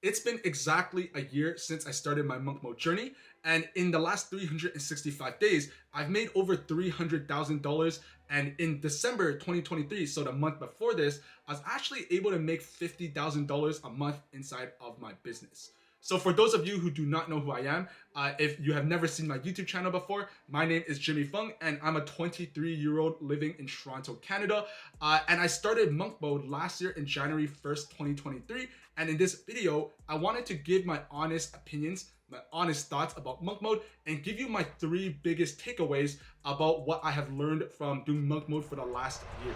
It's been exactly a year since I started my monk mode journey, and in the last 365 days, I've made over $300,000. And in December 2023, so the month before this, I was actually able to make $50,000 a month inside of my business. So for those of you who do not know who I am, if you have never seen my YouTube channel before, my name is Jimmy Fung and I'm a 23-year-old living in Toronto, Canada. And I started monk mode last year in January 1st, 2023. And in this video, I wanted to give my honest opinions, my honest thoughts about monk mode, and give you my 3 biggest takeaways about what I have learned from doing monk mode for the last year.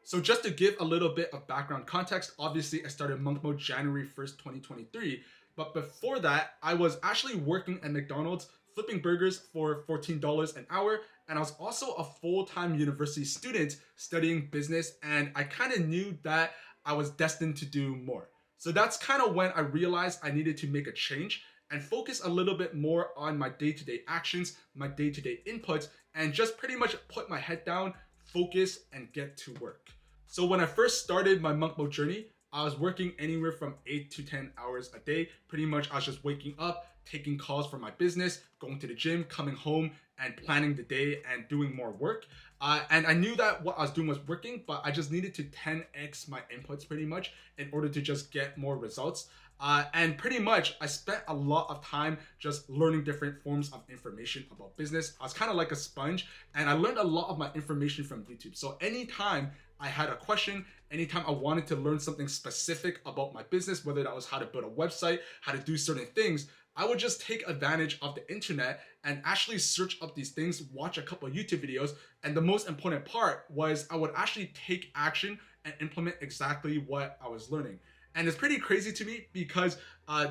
So just to give a little bit of background context, obviously I started monk mode January 1st, 2023. But before that, I was actually working at McDonald's flipping burgers for $14 an hour. And I was also a full-time university student studying business. And I kind of knew that I was destined to do more. So that's kind of when I realized I needed to make a change and focus a little bit more on my day-to-day actions, my day-to-day inputs, and just pretty much put my head down, focus, and get to work. So when I first started my monk mode journey, I was working anywhere from 8 to 10 hours a day. Pretty much I was just waking up, taking calls for my business, going to the gym, coming home, and planning the day and doing more work. And I knew that what I was doing was working, but I just needed to 10x my inputs pretty much in order to just get more results. And pretty much I spent a lot of time just learning different forms of information about business. I was kind of like a sponge, and I learned a lot of my information from YouTube. So anytime I had a question, anytime I wanted to learn something specific about my business, whether that was how to build a website, how to do certain things, I would just take advantage of the internet and actually search up these things, watch a couple of YouTube videos. And the most important part was I would actually take action and implement exactly what I was learning. And it's pretty crazy to me because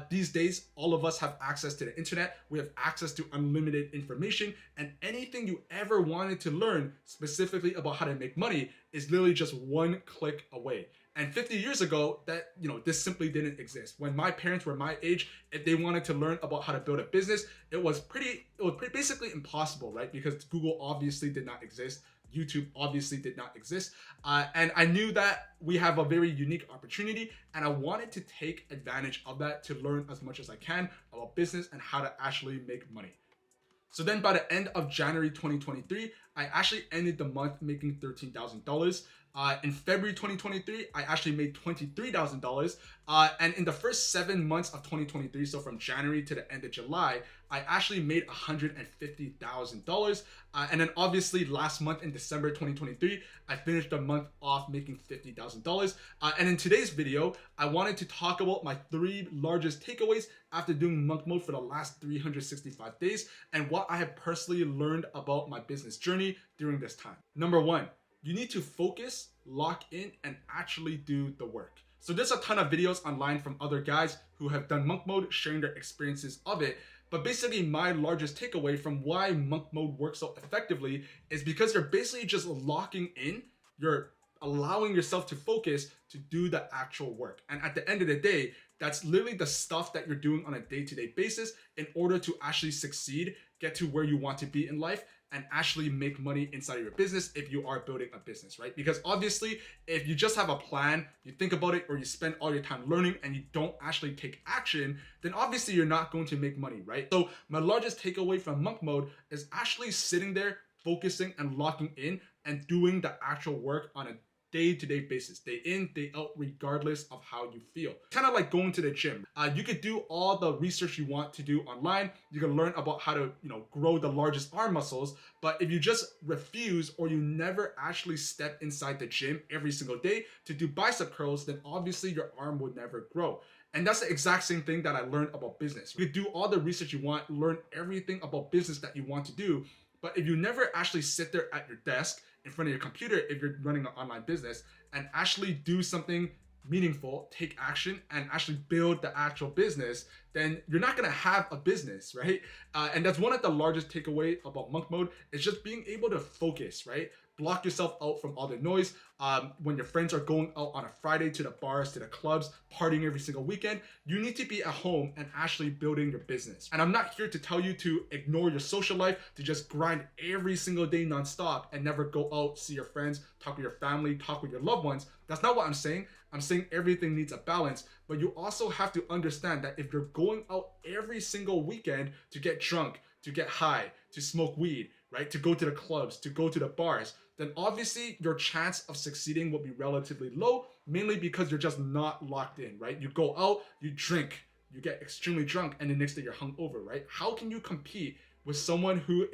these days, all of us have access to the internet. We have access to unlimited information, and anything you ever wanted to learn specifically about how to make money is literally just one click away. And 50 years ago, this simply didn't exist. When my parents were my age, if they wanted to learn about how to build a business, it was basically impossible, right? Because Google obviously did not exist. YouTube obviously did not exist. And I knew that we have a very unique opportunity, and I wanted to take advantage of that to learn as much as I can about business and how to actually make money. So then by the end of January 2023, I actually ended the month making $13,000. In February 2023, I actually made $23,000. And in the first 7 months of 2023, so from January to the end of July, I actually made $150,000. And then obviously last month in December 2023, I finished the month off making $50,000. And in today's video, I wanted to talk about my 3 largest takeaways after doing monk mode for the last 365 days and what I have personally learned about my business journey during this time. Number 1, you need to focus, lock in, and actually do the work. So there's a ton of videos online from other guys who have done monk mode, sharing their experiences of it. But basically my largest takeaway from why monk mode works so effectively is because you're basically just locking in, you're allowing yourself to focus to do the actual work. And at the end of the day, that's literally the stuff that you're doing on a day-to-day basis in order to actually succeed, get to where you want to be in life, and actually make money inside of your business if you are building a business, right? Because obviously, if you just have a plan, you think about it, or you spend all your time learning and you don't actually take action, then obviously you're not going to make money, right? So my largest takeaway from monk mode is actually sitting there, focusing and locking in and doing the actual work on a day-to-day basis, day in, day out, regardless of how you feel. Kind of like going to the gym. You could do all the research you want to do online. You can learn about how to, grow the largest arm muscles. But if you just refuse or you never actually step inside the gym every single day to do bicep curls, then obviously your arm would never grow. And that's the exact same thing that I learned about business. You could do all the research you want, learn everything about business that you want to do. But if you never actually sit there at your desk in front of your computer, if you're running an online business, and actually do something meaningful, take action, and actually build the actual business, then you're not gonna have a business, right? And that's one of the largest takeaway about monk mode is just being able to focus, right? Block yourself out from all the noise. When your friends are going out on a Friday to the bars, to the clubs, partying every single weekend, you need to be at home and actually building your business. And I'm not here to tell you to ignore your social life, to just grind every single day nonstop and never go out, see your friends, talk with your family, talk with your loved ones. That's not what I'm saying. I'm saying everything needs a balance, but you also have to understand that if you're going out every single weekend to get drunk, to get high, to smoke weed, right, to go to the clubs, to go to the bars, then obviously your chance of succeeding will be relatively low, mainly because you're just not locked in, right? You go out, you drink, you get extremely drunk, and the next day you're hungover, right? How can you compete with someone who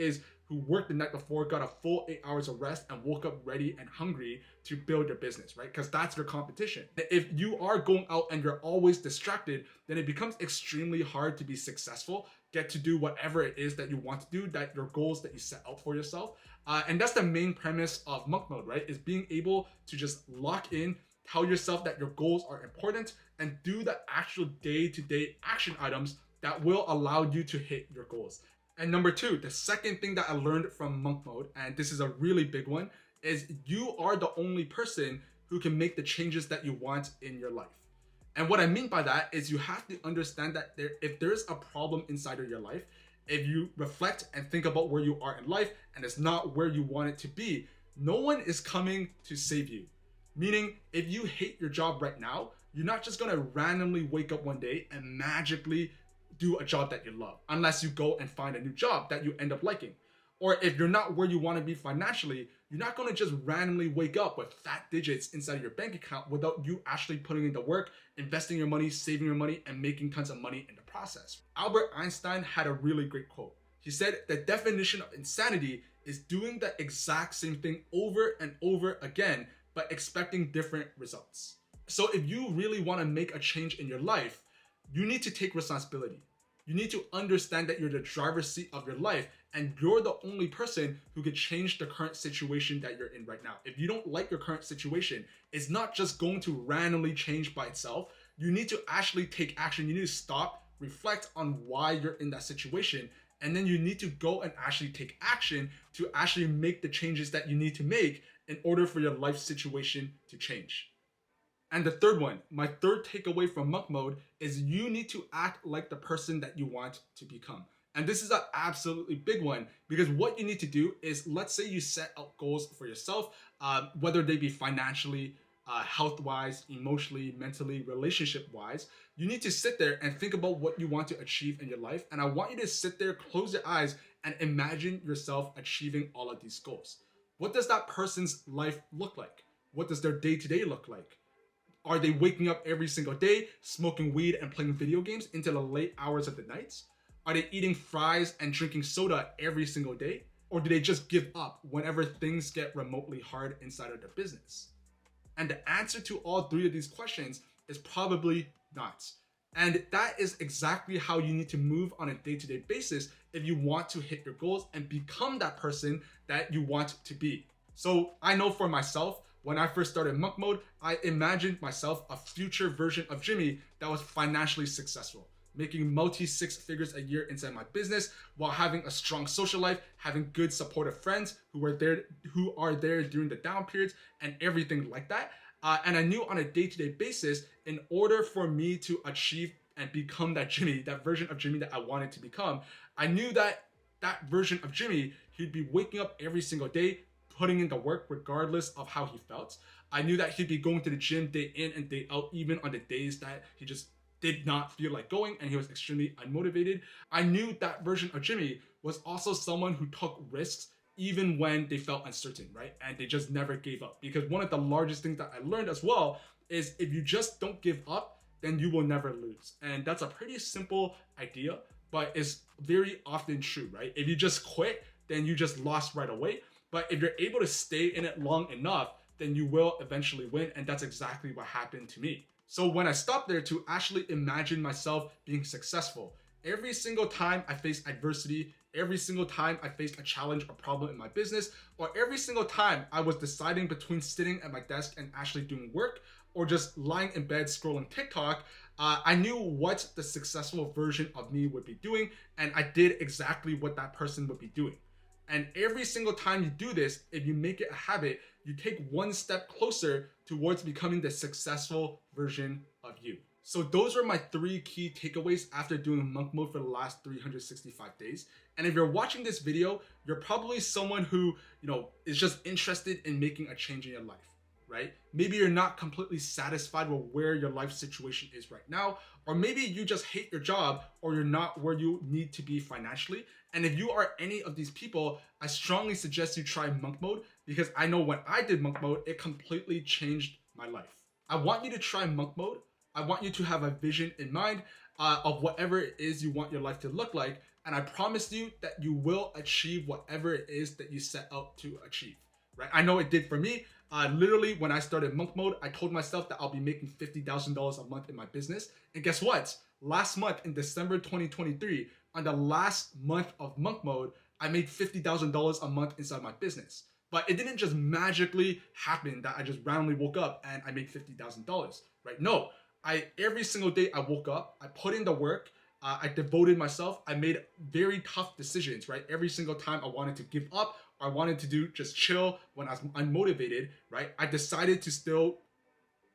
worked the night before, got a full 8 hours of rest, and woke up ready and hungry to build your business, right? Because that's your competition. If you are going out and you're always distracted, then it becomes extremely hard to be successful, get to do whatever it is that you want to do, that your goals that you set out for yourself. And that's the main premise of monk mode, right? Is being able to just lock in, tell yourself that your goals are important, and do the actual day-to-day action items that will allow you to hit your goals. And number two, the second thing that I learned from monk mode, and this is a really big one, is you are the only person who can make the changes that you want in your life. And what I mean by that is you have to understand that if there's a problem inside of your life, if you reflect and think about where you are in life and it's not where you want it to be, no one is coming to save you. Meaning, if you hate your job right now, you're not just gonna randomly wake up one day and magically do a job that you love, unless you go and find a new job that you end up liking. Or if you're not where you want to be financially, you're not going to just randomly wake up with fat digits inside of your bank account without you actually putting in the work, investing your money, saving your money, and making tons of money in the process. Albert Einstein had a really great quote. He said, the definition of insanity is doing the exact same thing over and over again, but expecting different results. So if you really want to make a change in your life, you need to take responsibility. You need to understand that you're the driver's seat of your life and you're the only person who can change the current situation that you're in right now. If you don't like your current situation, it's not just going to randomly change by itself. You need to actually take action. You need to stop, reflect on why you're in that situation, and then you need to go and actually take action to actually make the changes that you need to make in order for your life situation to change. And the third one, my third takeaway from monk mode is you need to act like the person that you want to become. And this is an absolutely big one because what you need to do is, let's say you set out goals for yourself, whether they be financially, health-wise, emotionally, mentally, relationship-wise. You need to sit there and think about what you want to achieve in your life. And I want you to sit there, close your eyes, and imagine yourself achieving all of these goals. What does that person's life look like? What does their day-to-day look like? Are they waking up every single day, smoking weed and playing video games into the late hours of the nights? Are they eating fries and drinking soda every single day? Or do they just give up whenever things get remotely hard inside of their business? And the answer to all three of these questions is probably not. And that is exactly how you need to move on a day-to-day basis if you want to hit your goals and become that person that you want to be. So I know for myself, when I first started monk mode, I imagined myself a future version of Jimmy that was financially successful, making multi-six figures a year inside my business while having a strong social life, having good supportive friends who are there during the down periods and everything like that. And I knew on a day-to-day basis, in order for me to achieve and become that Jimmy, that version of Jimmy that I wanted to become, I knew that that version of Jimmy, he'd be waking up every single day, putting in the work regardless of how he felt. I knew that he'd be going to the gym day in and day out, even on the days that he just did not feel like going and he was extremely unmotivated. I knew that version of Jimmy was also someone who took risks even when they felt uncertain, right? And they just never gave up. Because one of the largest things that I learned as well is if you just don't give up, then you will never lose. And that's a pretty simple idea, but it's very often true, right? If you just quit, then you just lost right away. But if you're able to stay in it long enough, then you will eventually win. And that's exactly what happened to me. So when I stopped there to actually imagine myself being successful, every single time I faced adversity, every single time I faced a challenge or problem in my business, or every single time I was deciding between sitting at my desk and actually doing work, or just lying in bed scrolling TikTok, I knew what the successful version of me would be doing, and I did exactly what that person would be doing. And every single time you do this, if you make it a habit, you take one step closer towards becoming the successful version of you. So those were my 3 key takeaways after doing monk mode for the last 365 days. And if you're watching this video, you're probably someone who, is just interested in making a change in your life, right? Maybe you're not completely satisfied with where your life situation is right now, or maybe you just hate your job, or you're not where you need to be financially. And if you are any of these people, I strongly suggest you try monk mode, because I know when I did monk mode, it completely changed my life. I want you to try monk mode. I want you to have a vision in mind of whatever it is you want your life to look like. And I promise you that you will achieve whatever it is that you set out to achieve, right? I know it did for me. Literally, when I started monk mode, I told myself that I'll be making $50,000 a month in my business. And guess what? Last month in December 2023, on the last month of monk mode, I made $50,000 a month inside my business. But it didn't just magically happen that I just randomly woke up and I made $50,000, right? No, every single day I woke up, I put in the work, I devoted myself, I made very tough decisions, right? Every single time I wanted to give up, or I wanted to do just chill when I was unmotivated, right? I decided to still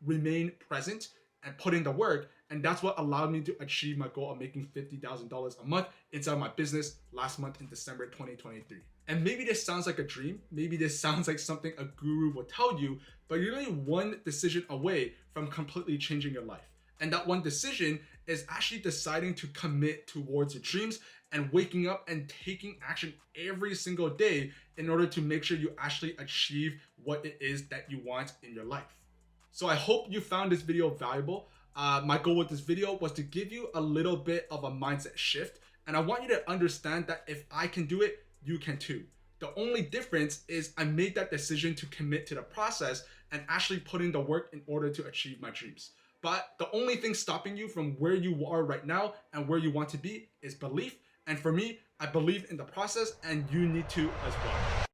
remain present and put in the work. And that's what allowed me to achieve my goal of making $50,000 a month inside my business last month in December 2023. And maybe this sounds like a dream. Maybe this sounds like something a guru will tell you, but you're only one decision away from completely changing your life. And that one decision is actually deciding to commit towards your dreams and waking up and taking action every single day in order to make sure you actually achieve what it is that you want in your life. So I hope you found this video valuable. My goal with this video was to give you a little bit of a mindset shift. And I want you to understand that if I can do it, you can too. The only difference is I made that decision to commit to the process and actually put in the work in order to achieve my dreams. But the only thing stopping you from where you are right now and where you want to be is belief. And for me, I believe in the process, and you need to as well.